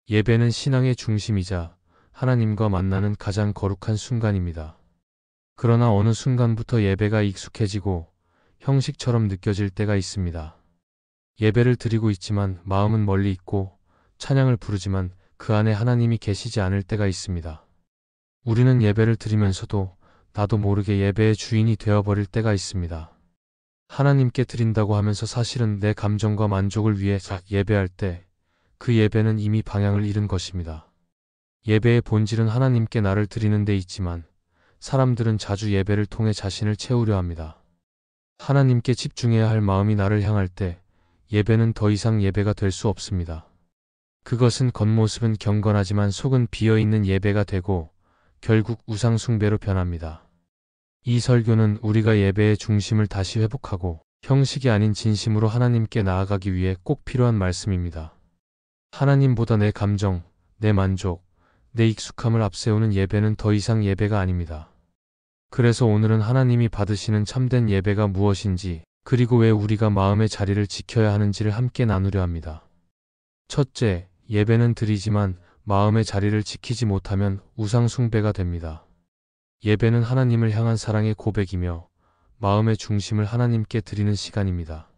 예배는 신앙의 중심이자 하나님과 만나는 가장 거룩한 순간입니다. 그러나 어느 순간부터 예배가 익숙해지고 형식처럼 느껴질 때가 있습니다. 예배를 드리고 있지만 마음은 멀리 있고 찬양을 부르지만 그 안에 하나님이 계시지 않을 때가 있습니다. 우리는 예배를 드리면서도 나도 모르게 예배의 주인이 되어버릴 때가 있습니다. 하나님께 드린다고 하면서 사실은 내 감정과 만족을 위해 예배할 때 그 예배는 이미 방향을 잃은 것입니다. 예배의 본질은 하나님께 나를 드리는 데 있지만 사람들은 자주 예배를 통해 자신을 채우려 합니다. 하나님께 집중해야 할 마음이 나를 향할 때 예배는 더 이상 예배가 될 수 없습니다. 그것은 겉모습은 경건하지만 속은 비어있는 예배가 되고 결국 우상 숭배로 변합니다. 이 설교는 우리가 예배의 중심을 다시 회복하고 형식이 아닌 진심으로 하나님께 나아가기 위해 꼭 필요한 말씀입니다. 하나님보다 내 감정, 내 만족, 내 익숙함을 앞세우는 예배는 더 이상 예배가 아닙니다. 그래서 오늘은 하나님이 받으시는 참된 예배가 무엇인지, 그리고 왜 우리가 마음의 자리를 지켜야 하는지를 함께 나누려 합니다. 첫째, 예배는 드리지만 마음의 자리를 지키지 못하면 우상 숭배가 됩니다. 예배는 하나님을 향한 사랑의 고백이며 마음의 중심을 하나님께 드리는 시간입니다.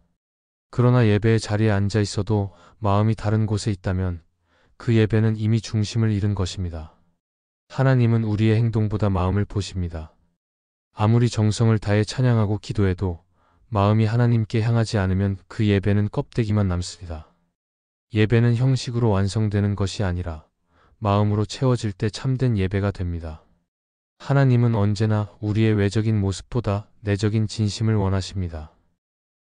그러나 예배의 자리에 앉아 있어도 마음이 다른 곳에 있다면 그 예배는 이미 중심을 잃은 것입니다. 하나님은 우리의 행동보다 마음을 보십니다. 아무리 정성을 다해 찬양하고 기도해도 마음이 하나님께 향하지 않으면 그 예배는 껍데기만 남습니다. 예배는 형식으로 완성되는 것이 아니라 마음으로 채워질 때 참된 예배가 됩니다. 하나님은 언제나 우리의 외적인 모습보다 내적인 진심을 원하십니다.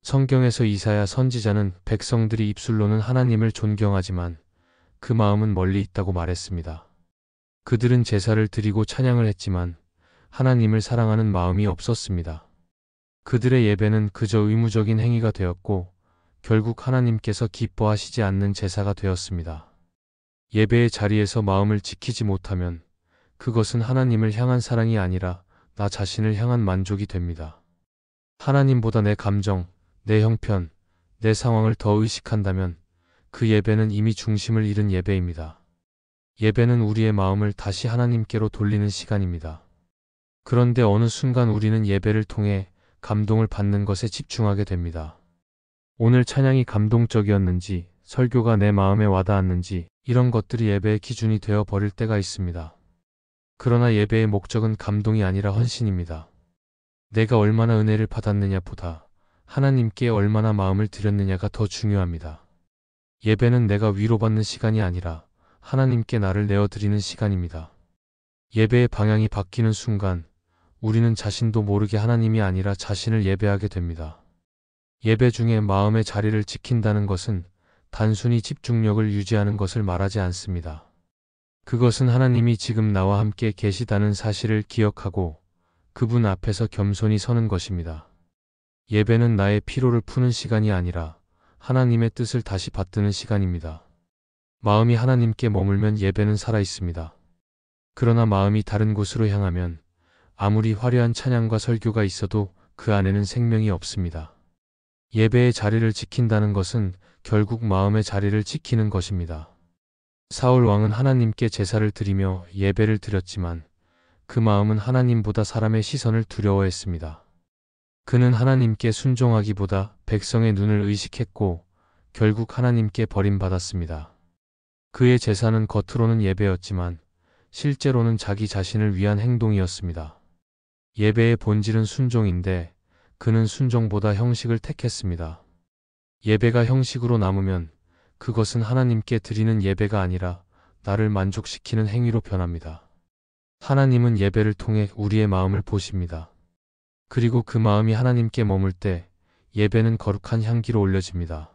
성경에서 이사야 선지자는 백성들이 입술로는 하나님을 존경하지만 그 마음은 멀리 있다고 말했습니다. 그들은 제사를 드리고 찬양을 했지만 하나님을 사랑하는 마음이 없었습니다. 그들의 예배는 그저 의무적인 행위가 되었고 결국 하나님께서 기뻐하시지 않는 제사가 되었습니다. 예배의 자리에서 마음을 지키지 못하면 그것은 하나님을 향한 사랑이 아니라 나 자신을 향한 만족이 됩니다. 하나님보다 내 감정, 내 형편, 내 상황을 더 의식한다면 그 예배는 이미 중심을 잃은 예배입니다. 예배는 우리의 마음을 다시 하나님께로 돌리는 시간입니다. 그런데 어느 순간 우리는 예배를 통해 감동을 받는 것에 집중하게 됩니다. 오늘 찬양이 감동적이었는지, 설교가 내 마음에 와닿았는지 이런 것들이 예배의 기준이 되어 버릴 때가 있습니다. 그러나 예배의 목적은 감동이 아니라 헌신입니다. 내가 얼마나 은혜를 받았느냐보다 하나님께 얼마나 마음을 드렸느냐가 더 중요합니다. 예배는 내가 위로받는 시간이 아니라 하나님께 나를 내어드리는 시간입니다. 예배의 방향이 바뀌는 순간 우리는 자신도 모르게 하나님이 아니라 자신을 예배하게 됩니다. 예배 중에 마음의 자리를 지킨다는 것은 단순히 집중력을 유지하는 것을 말하지 않습니다. 그것은 하나님이 지금 나와 함께 계시다는 사실을 기억하고 그분 앞에서 겸손히 서는 것입니다. 예배는 나의 피로를 푸는 시간이 아니라 하나님의 뜻을 다시 받드는 시간입니다. 마음이 하나님께 머물면 예배는 살아있습니다. 그러나 마음이 다른 곳으로 향하면 아무리 화려한 찬양과 설교가 있어도 그 안에는 생명이 없습니다. 예배의 자리를 지킨다는 것은 결국 마음의 자리를 지키는 것입니다. 사울 왕은 하나님께 제사를 드리며 예배를 드렸지만 그 마음은 하나님보다 사람의 시선을 두려워했습니다. 그는 하나님께 순종하기보다 백성의 눈을 의식했고 결국 하나님께 버림받았습니다. 그의 제사는 겉으로는 예배였지만 실제로는 자기 자신을 위한 행동이었습니다. 예배의 본질은 순종인데 그는 순종보다 형식을 택했습니다. 예배가 형식으로 남으면 그것은 하나님께 드리는 예배가 아니라 나를 만족시키는 행위로 변합니다. 하나님은 예배를 통해 우리의 마음을 보십니다. 그리고 그 마음이 하나님께 머물 때 예배는 거룩한 향기로 올려집니다.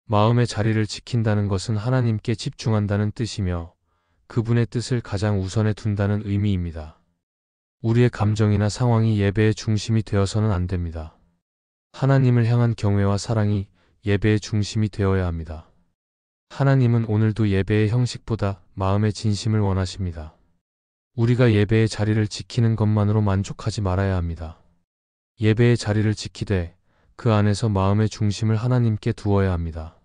마음의 자리를 지킨다는 것은 하나님께 집중한다는 뜻이며 그분의 뜻을 가장 우선에 둔다는 의미입니다. 우리의 감정이나 상황이 예배의 중심이 되어서는 안 됩니다. 하나님을 향한 경외와 사랑이 예배의 중심이 되어야 합니다. 하나님은 오늘도 예배의 형식보다 마음의 진심을 원하십니다. 우리가 예배의 자리를 지키는 것만으로 만족하지 말아야 합니다. 예배의 자리를 지키되 그 안에서 마음의 중심을 하나님께 두어야 합니다.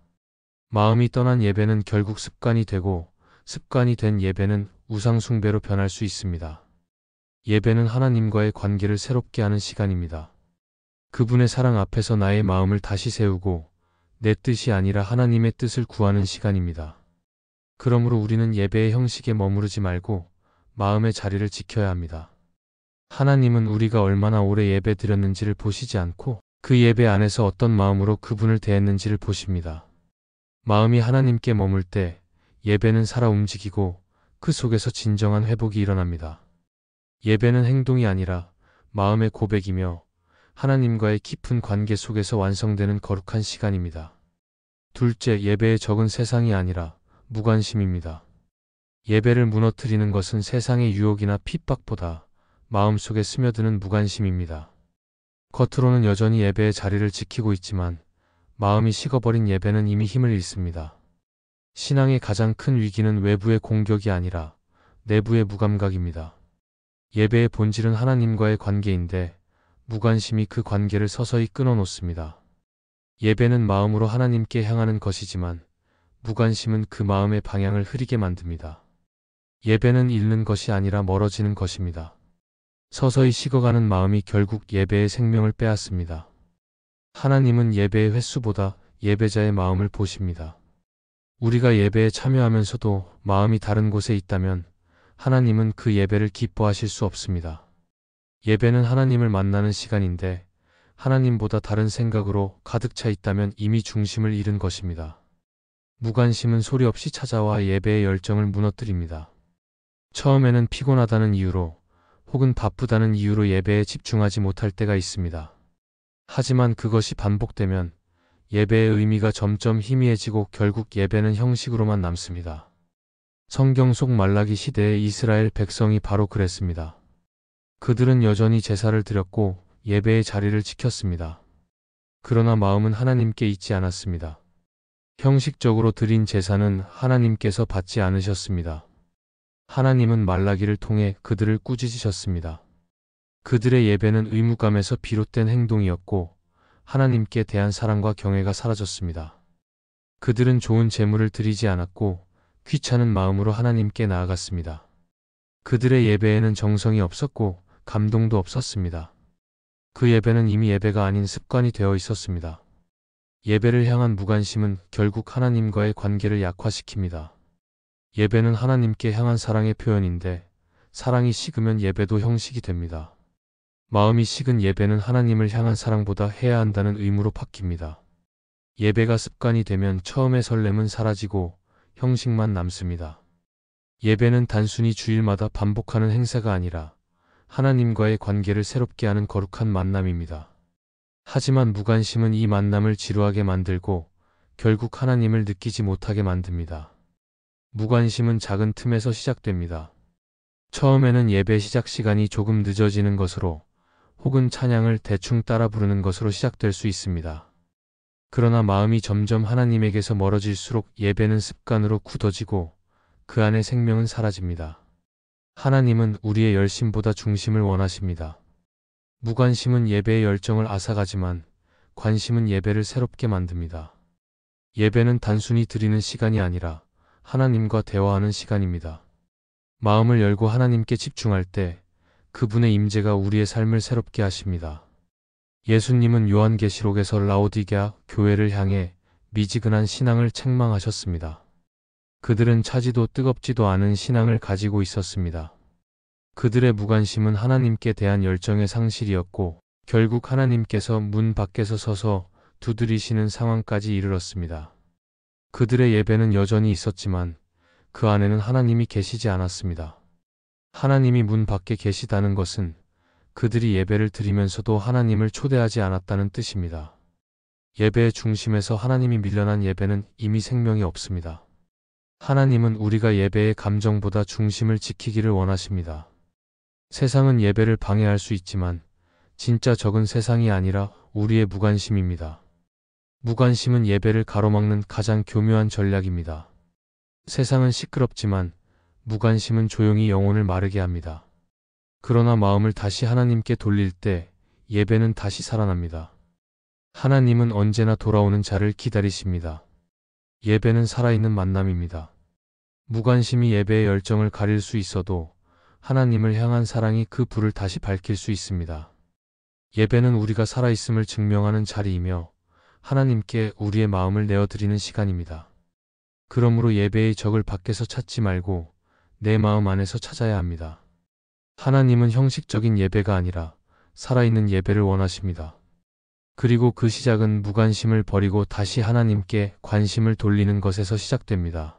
마음이 떠난 예배는 결국 습관이 되고 습관이 된 예배는 우상숭배로 변할 수 있습니다. 예배는 하나님과의 관계를 새롭게 하는 시간입니다. 그분의 사랑 앞에서 나의 마음을 다시 세우고 내 뜻이 아니라 하나님의 뜻을 구하는 시간입니다. 그러므로 우리는 예배의 형식에 머무르지 말고 마음의 자리를 지켜야 합니다. 하나님은 우리가 얼마나 오래 예배 드렸는지를 보시지 않고 그 예배 안에서 어떤 마음으로 그분을 대했는지를 보십니다. 마음이 하나님께 머물 때 예배는 살아 움직이고 그 속에서 진정한 회복이 일어납니다. 예배는 행동이 아니라 마음의 고백이며 하나님과의 깊은 관계 속에서 완성되는 거룩한 시간입니다. 둘째, 예배의 적은 세상이 아니라 무관심입니다. 예배를 무너뜨리는 것은 세상의 유혹이나 핍박보다 마음속에 스며드는 무관심입니다. 겉으로는 여전히 예배의 자리를 지키고 있지만 마음이 식어버린 예배는 이미 힘을 잃습니다. 신앙의 가장 큰 위기는 외부의 공격이 아니라 내부의 무감각입니다. 예배의 본질은 하나님과의 관계인데 무관심이 그 관계를 서서히 끊어놓습니다. 예배는 마음으로 하나님께 향하는 것이지만 무관심은 그 마음의 방향을 흐리게 만듭니다. 예배는 잃는 것이 아니라 멀어지는 것입니다. 서서히 식어가는 마음이 결국 예배의 생명을 빼앗습니다. 하나님은 예배의 횟수보다 예배자의 마음을 보십니다. 우리가 예배에 참여하면서도 마음이 다른 곳에 있다면 하나님은 그 예배를 기뻐하실 수 없습니다. 예배는 하나님을 만나는 시간인데 하나님보다 다른 생각으로 가득 차 있다면 이미 중심을 잃은 것입니다. 무관심은 소리 없이 찾아와 예배의 열정을 무너뜨립니다. 처음에는 피곤하다는 이유로 혹은 바쁘다는 이유로 예배에 집중하지 못할 때가 있습니다. 하지만 그것이 반복되면 예배의 의미가 점점 희미해지고 결국 예배는 형식으로만 남습니다. 성경 속 말라기 시대의 이스라엘 백성이 바로 그랬습니다. 그들은 여전히 제사를 드렸고 예배의 자리를 지켰습니다. 그러나 마음은 하나님께 있지 않았습니다. 형식적으로 드린 제사는 하나님께서 받지 않으셨습니다. 하나님은 말라기를 통해 그들을 꾸짖으셨습니다. 그들의 예배는 의무감에서 비롯된 행동이었고 하나님께 대한 사랑과 경외가 사라졌습니다. 그들은 좋은 제물을 드리지 않았고 귀찮은 마음으로 하나님께 나아갔습니다. 그들의 예배에는 정성이 없었고 감동도 없었습니다. 그 예배는 이미 예배가 아닌 습관이 되어 있었습니다. 예배를 향한 무관심은 결국 하나님과의 관계를 약화시킵니다. 예배는 하나님께 향한 사랑의 표현인데 사랑이 식으면 예배도 형식이 됩니다. 마음이 식은 예배는 하나님을 향한 사랑보다 해야 한다는 의무로 바뀝니다. 예배가 습관이 되면 처음의 설렘은 사라지고 형식만 남습니다. 예배는 단순히 주일마다 반복하는 행사가 아니라 하나님과의 관계를 새롭게 하는 거룩한 만남입니다. 하지만 무관심은 이 만남을 지루하게 만들고 결국 하나님을 느끼지 못하게 만듭니다. 무관심은 작은 틈에서 시작됩니다. 처음에는 예배 시작 시간이 조금 늦어지는 것으로 혹은 찬양을 대충 따라 부르는 것으로 시작될 수 있습니다. 그러나 마음이 점점 하나님에게서 멀어질수록 예배는 습관으로 굳어지고 그 안에 생명은 사라집니다. 하나님은 우리의 열심보다 중심을 원하십니다. 무관심은 예배의 열정을 앗아가지만 관심은 예배를 새롭게 만듭니다. 예배는 단순히 드리는 시간이 아니라 하나님과 대화하는 시간입니다. 마음을 열고 하나님께 집중할 때 그분의 임재가 우리의 삶을 새롭게 하십니다. 예수님은 요한계시록에서 라오디게아 교회를 향해 미지근한 신앙을 책망하셨습니다. 그들은 차지도 뜨겁지도 않은 신앙을 가지고 있었습니다. 그들의 무관심은 하나님께 대한 열정의 상실이었고 결국 하나님께서 문 밖에서 서서 두드리시는 상황까지 이르렀습니다. 그들의 예배는 여전히 있었지만 그 안에는 하나님이 계시지 않았습니다. 하나님이 문 밖에 계시다는 것은 그들이 예배를 드리면서도 하나님을 초대하지 않았다는 뜻입니다. 예배의 중심에서 하나님이 밀려난 예배는 이미 생명이 없습니다. 하나님은 우리가 예배의 감정보다 중심을 지키기를 원하십니다. 세상은 예배를 방해할 수 있지만 진짜 적은 세상이 아니라 우리의 무관심입니다. 무관심은 예배를 가로막는 가장 교묘한 전략입니다. 세상은 시끄럽지만 무관심은 조용히 영혼을 마르게 합니다. 그러나 마음을 다시 하나님께 돌릴 때 예배는 다시 살아납니다. 하나님은 언제나 돌아오는 자를 기다리십니다. 예배는 살아있는 만남입니다. 무관심이 예배의 열정을 가릴 수 있어도 하나님을 향한 사랑이 그 불을 다시 밝힐 수 있습니다. 예배는 우리가 살아있음을 증명하는 자리이며 하나님께 우리의 마음을 내어드리는 시간입니다. 그러므로 예배의 적을 밖에서 찾지 말고 내 마음 안에서 찾아야 합니다. 하나님은 형식적인 예배가 아니라 살아있는 예배를 원하십니다. 그리고 그 시작은 무관심을 버리고 다시 하나님께 관심을 돌리는 것에서 시작됩니다.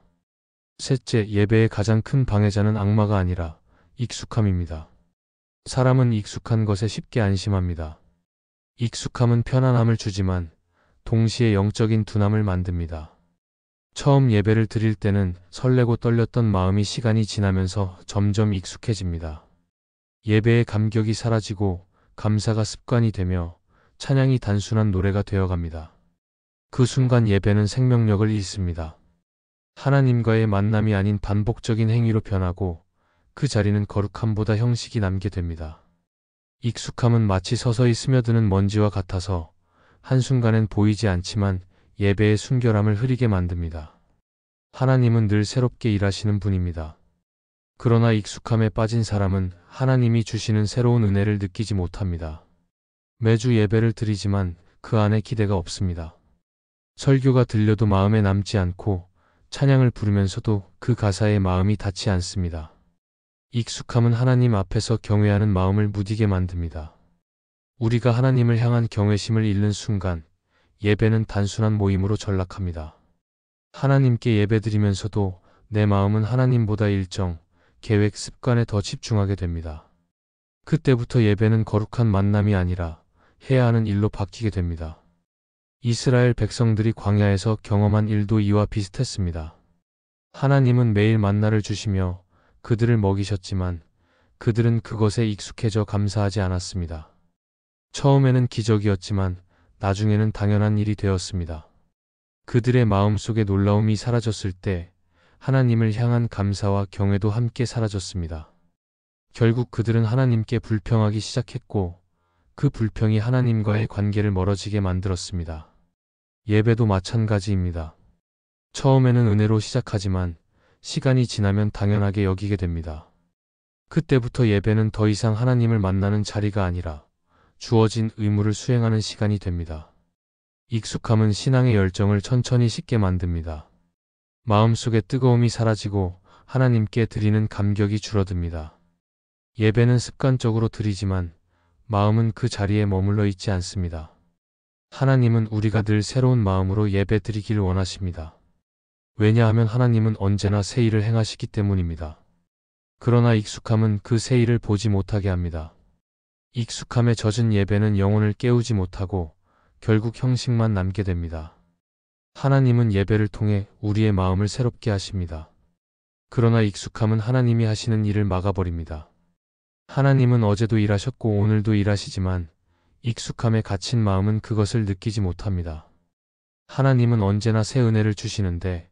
셋째, 예배의 가장 큰 방해자는 악마가 아니라 익숙함입니다. 사람은 익숙한 것에 쉽게 안심합니다. 익숙함은 편안함을 주지만 동시에 영적인 둔함을 만듭니다. 처음 예배를 드릴 때는 설레고 떨렸던 마음이 시간이 지나면서 점점 익숙해집니다. 예배의 감격이 사라지고 감사가 습관이 되며 찬양이 단순한 노래가 되어갑니다. 그 순간 예배는 생명력을 잃습니다. 하나님과의 만남이 아닌 반복적인 행위로 변하고 그 자리는 거룩함보다 형식이 남게 됩니다. 익숙함은 마치 서서히 스며드는 먼지와 같아서 한순간엔 보이지 않지만 예배의 순결함을 흐리게 만듭니다. 하나님은 늘 새롭게 일하시는 분입니다. 그러나 익숙함에 빠진 사람은 하나님이 주시는 새로운 은혜를 느끼지 못합니다. 매주 예배를 드리지만 그 안에 기대가 없습니다. 설교가 들려도 마음에 남지 않고 찬양을 부르면서도 그 가사에 마음이 닿지 않습니다. 익숙함은 하나님 앞에서 경외하는 마음을 무디게 만듭니다. 우리가 하나님을 향한 경외심을 잃는 순간 예배는 단순한 모임으로 전락합니다. 하나님께 예배드리면서도 내 마음은 하나님보다 일정, 계획, 습관에 더 집중하게 됩니다. 그때부터 예배는 거룩한 만남이 아니라 해야 하는 일로 바뀌게 됩니다. 이스라엘 백성들이 광야에서 경험한 일도 이와 비슷했습니다. 하나님은 매일 만나를 주시며 그들을 먹이셨지만 그들은 그것에 익숙해져 감사하지 않았습니다. 처음에는 기적이었지만 나중에는 당연한 일이 되었습니다. 그들의 마음속에 놀라움이 사라졌을 때 하나님을 향한 감사와 경외도 함께 사라졌습니다. 결국 그들은 하나님께 불평하기 시작했고 그 불평이 하나님과의 관계를 멀어지게 만들었습니다. 예배도 마찬가지입니다. 처음에는 은혜로 시작하지만 시간이 지나면 당연하게 여기게 됩니다. 그때부터 예배는 더 이상 하나님을 만나는 자리가 아니라 주어진 의무를 수행하는 시간이 됩니다. 익숙함은 신앙의 열정을 천천히 식게 만듭니다. 마음속의 뜨거움이 사라지고 하나님께 드리는 감격이 줄어듭니다. 예배는 습관적으로 드리지만 마음은 그 자리에 머물러 있지 않습니다. 하나님은 우리가 늘 새로운 마음으로 예배 드리기를 원하십니다. 왜냐하면 하나님은 언제나 새 일을 행하시기 때문입니다. 그러나 익숙함은 그 새 일을 보지 못하게 합니다. 익숙함에 젖은 예배는 영혼을 깨우지 못하고 결국 형식만 남게 됩니다. 하나님은 예배를 통해 우리의 마음을 새롭게 하십니다. 그러나 익숙함은 하나님이 하시는 일을 막아버립니다. 하나님은 어제도 일하셨고 오늘도 일하시지만 익숙함에 갇힌 마음은 그것을 느끼지 못합니다. 하나님은 언제나 새 은혜를 주시는데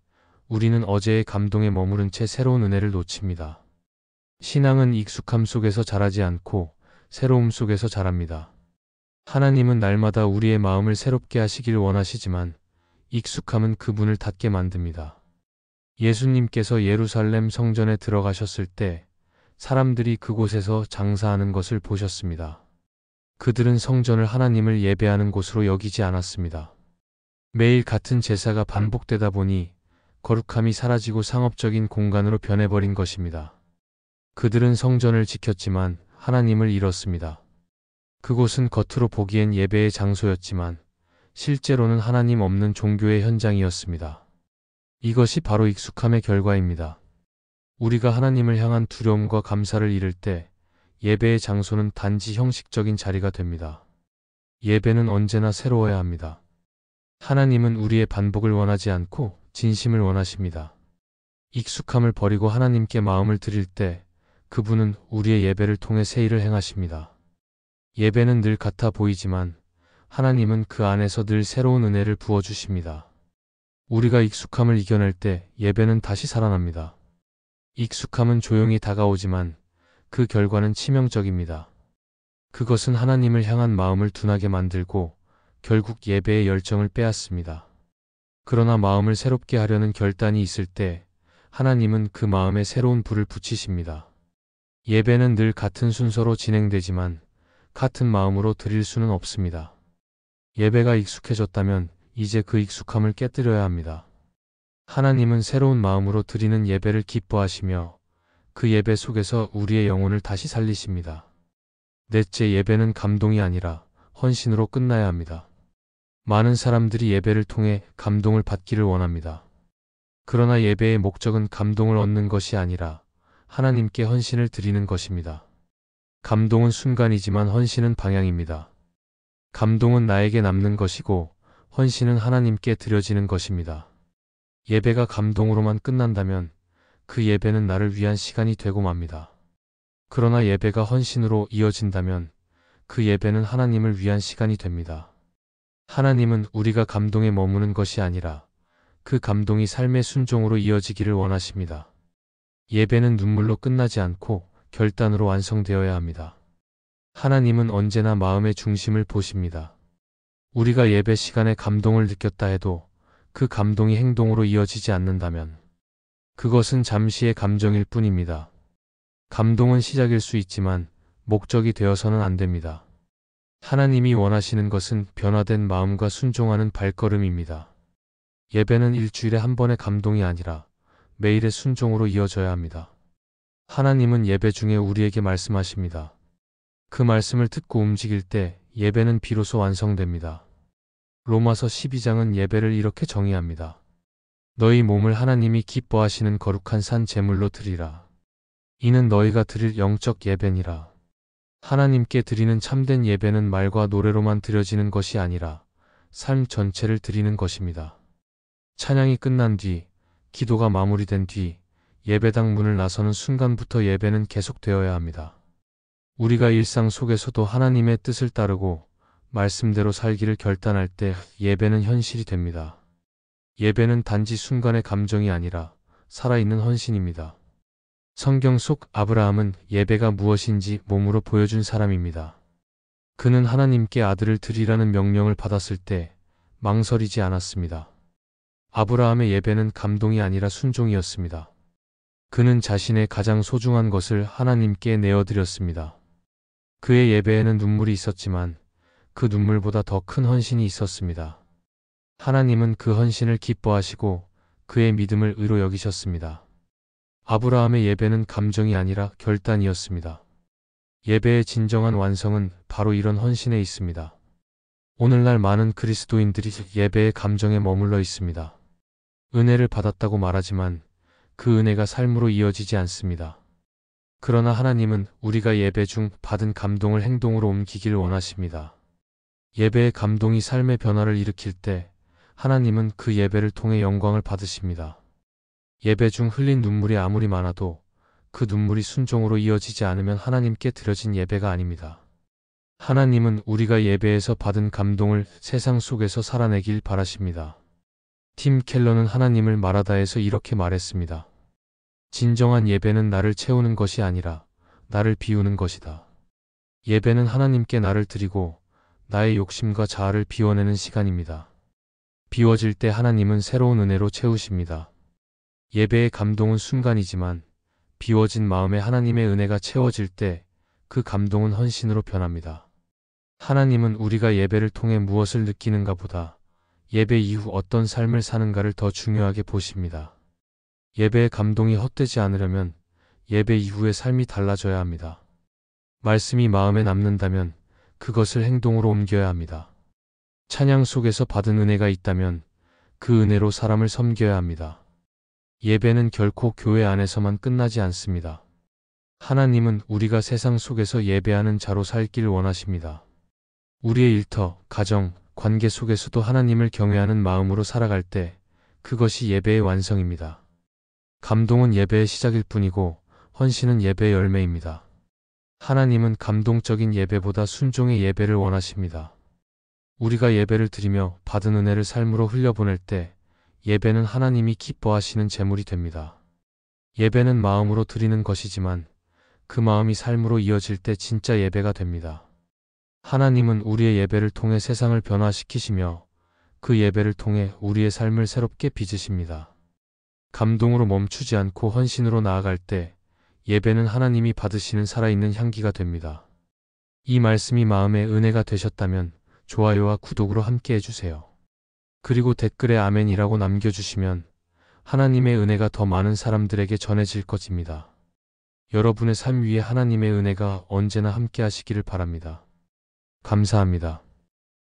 우리는 어제의 감동에 머무른 채 새로운 은혜를 놓칩니다. 신앙은 익숙함 속에서 자라지 않고 새로움 속에서 자랍니다. 하나님은 날마다 우리의 마음을 새롭게 하시길 원하시지만 익숙함은 그분을 닫게 만듭니다. 예수님께서 예루살렘 성전에 들어가셨을 때 사람들이 그곳에서 장사하는 것을 보셨습니다. 그들은 성전을 하나님을 예배하는 곳으로 여기지 않았습니다. 매일 같은 제사가 반복되다 보니 거룩함이 사라지고 상업적인 공간으로 변해버린 것입니다. 그들은 성전을 지켰지만 하나님을 잃었습니다. 그곳은 겉으로 보기엔 예배의 장소였지만 실제로는 하나님 없는 종교의 현장이었습니다. 이것이 바로 익숙함의 결과입니다. 우리가 하나님을 향한 두려움과 감사를 잃을 때 예배의 장소는 단지 형식적인 자리가 됩니다. 예배는 언제나 새로워야 합니다. 하나님은 우리의 반복을 원하지 않고 진심을 원하십니다. 익숙함을 버리고 하나님께 마음을 드릴 때 그분은 우리의 예배를 통해 새 일을 행하십니다. 예배는 늘 같아 보이지만 하나님은 그 안에서 늘 새로운 은혜를 부어주십니다. 우리가 익숙함을 이겨낼 때 예배는 다시 살아납니다. 익숙함은 조용히 다가오지만 그 결과는 치명적입니다. 그것은 하나님을 향한 마음을 둔하게 만들고 결국 예배의 열정을 빼앗습니다. 그러나 마음을 새롭게 하려는 결단이 있을 때 하나님은 그 마음에 새로운 불을 붙이십니다. 예배는 늘 같은 순서로 진행되지만 같은 마음으로 드릴 수는 없습니다. 예배가 익숙해졌다면 이제 그 익숙함을 깨뜨려야 합니다. 하나님은 새로운 마음으로 드리는 예배를 기뻐하시며 그 예배 속에서 우리의 영혼을 다시 살리십니다. 넷째, 예배는 감동이 아니라 헌신으로 끝나야 합니다. 많은 사람들이 예배를 통해 감동을 받기를 원합니다. 그러나 예배의 목적은 감동을 얻는 것이 아니라 하나님께 헌신을 드리는 것입니다. 감동은 순간이지만 헌신은 방향입니다. 감동은 나에게 남는 것이고 헌신은 하나님께 드려지는 것입니다. 예배가 감동으로만 끝난다면 그 예배는 나를 위한 시간이 되고 맙니다. 그러나 예배가 헌신으로 이어진다면 그 예배는 하나님을 위한 시간이 됩니다. 하나님은 우리가 감동에 머무는 것이 아니라 그 감동이 삶의 순종으로 이어지기를 원하십니다. 예배는 눈물로 끝나지 않고 결단으로 완성되어야 합니다. 하나님은 언제나 마음의 중심을 보십니다. 우리가 예배 시간에 감동을 느꼈다 해도 그 감동이 행동으로 이어지지 않는다면 그것은 잠시의 감정일 뿐입니다. 감동은 시작일 수 있지만 목적이 되어서는 안 됩니다. 하나님이 원하시는 것은 변화된 마음과 순종하는 발걸음입니다. 예배는 일주일에 한 번의 감동이 아니라 매일의 순종으로 이어져야 합니다. 하나님은 예배 중에 우리에게 말씀하십니다. 그 말씀을 듣고 움직일 때 예배는 비로소 완성됩니다. 로마서 12장은 예배를 이렇게 정의합니다. 너희 몸을 하나님이 기뻐하시는 거룩한 산 제물로 드리라. 이는 너희가 드릴 영적 예배니라. 하나님께 드리는 참된 예배는 말과 노래로만 드려지는 것이 아니라 삶 전체를 드리는 것입니다. 찬양이 끝난 뒤, 기도가 마무리된 뒤 예배당 문을 나서는 순간부터 예배는 계속되어야 합니다. 우리가 일상 속에서도 하나님의 뜻을 따르고 말씀대로 살기를 결단할 때 예배는 현실이 됩니다. 예배는 단지 순간의 감정이 아니라 살아있는 헌신입니다. 성경 속 아브라함은 예배가 무엇인지 몸으로 보여준 사람입니다. 그는 하나님께 아들을 드리라는 명령을 받았을 때 망설이지 않았습니다. 아브라함의 예배는 감동이 아니라 순종이었습니다. 그는 자신의 가장 소중한 것을 하나님께 내어드렸습니다. 그의 예배에는 눈물이 있었지만 그 눈물보다 더 큰 헌신이 있었습니다. 하나님은 그 헌신을 기뻐하시고 그의 믿음을 의로 여기셨습니다. 아브라함의 예배는 감정이 아니라 결단이었습니다. 예배의 진정한 완성은 바로 이런 헌신에 있습니다. 오늘날 많은 그리스도인들이 예배의 감정에 머물러 있습니다. 은혜를 받았다고 말하지만 그 은혜가 삶으로 이어지지 않습니다. 그러나 하나님은 우리가 예배 중 받은 감동을 행동으로 옮기기를 원하십니다. 예배의 감동이 삶의 변화를 일으킬 때 하나님은 그 예배를 통해 영광을 받으십니다. 예배 중 흘린 눈물이 아무리 많아도 그 눈물이 순종으로 이어지지 않으면 하나님께 드려진 예배가 아닙니다. 하나님은 우리가 예배에서 받은 감동을 세상 속에서 살아내길 바라십니다. 팀 켈러는 하나님을 말하다에서 이렇게 말했습니다. 진정한 예배는 나를 채우는 것이 아니라 나를 비우는 것이다. 예배는 하나님께 나를 드리고 나의 욕심과 자아를 비워내는 시간입니다. 비워질 때 하나님은 새로운 은혜로 채우십니다. 예배의 감동은 순간이지만 비워진 마음에 하나님의 은혜가 채워질 때 그 감동은 헌신으로 변합니다. 하나님은 우리가 예배를 통해 무엇을 느끼는가 보다 예배 이후 어떤 삶을 사는가를 더 중요하게 보십니다. 예배의 감동이 헛되지 않으려면 예배 이후의 삶이 달라져야 합니다. 말씀이 마음에 남는다면 그것을 행동으로 옮겨야 합니다. 찬양 속에서 받은 은혜가 있다면 그 은혜로 사람을 섬겨야 합니다. 예배는 결코 교회 안에서만 끝나지 않습니다. 하나님은 우리가 세상 속에서 예배하는 자로 살기를 원하십니다. 우리의 일터, 가정, 관계 속에서도 하나님을 경외하는 마음으로 살아갈 때 그것이 예배의 완성입니다. 감동은 예배의 시작일 뿐이고 헌신은 예배의 열매입니다. 하나님은 감동적인 예배보다 순종의 예배를 원하십니다. 우리가 예배를 드리며 받은 은혜를 삶으로 흘려보낼 때 예배는 하나님이 기뻐하시는 제물이 됩니다. 예배는 마음으로 드리는 것이지만 그 마음이 삶으로 이어질 때 진짜 예배가 됩니다. 하나님은 우리의 예배를 통해 세상을 변화시키시며 그 예배를 통해 우리의 삶을 새롭게 빚으십니다. 감동으로 멈추지 않고 헌신으로 나아갈 때 예배는 하나님이 받으시는 살아있는 향기가 됩니다. 이 말씀이 마음의 은혜가 되셨다면 좋아요와 구독으로 함께 해주세요. 그리고 댓글에 아멘이라고 남겨주시면 하나님의 은혜가 더 많은 사람들에게 전해질 것입니다. 여러분의 삶 위에 하나님의 은혜가 언제나 함께 하시기를 바랍니다. 감사합니다.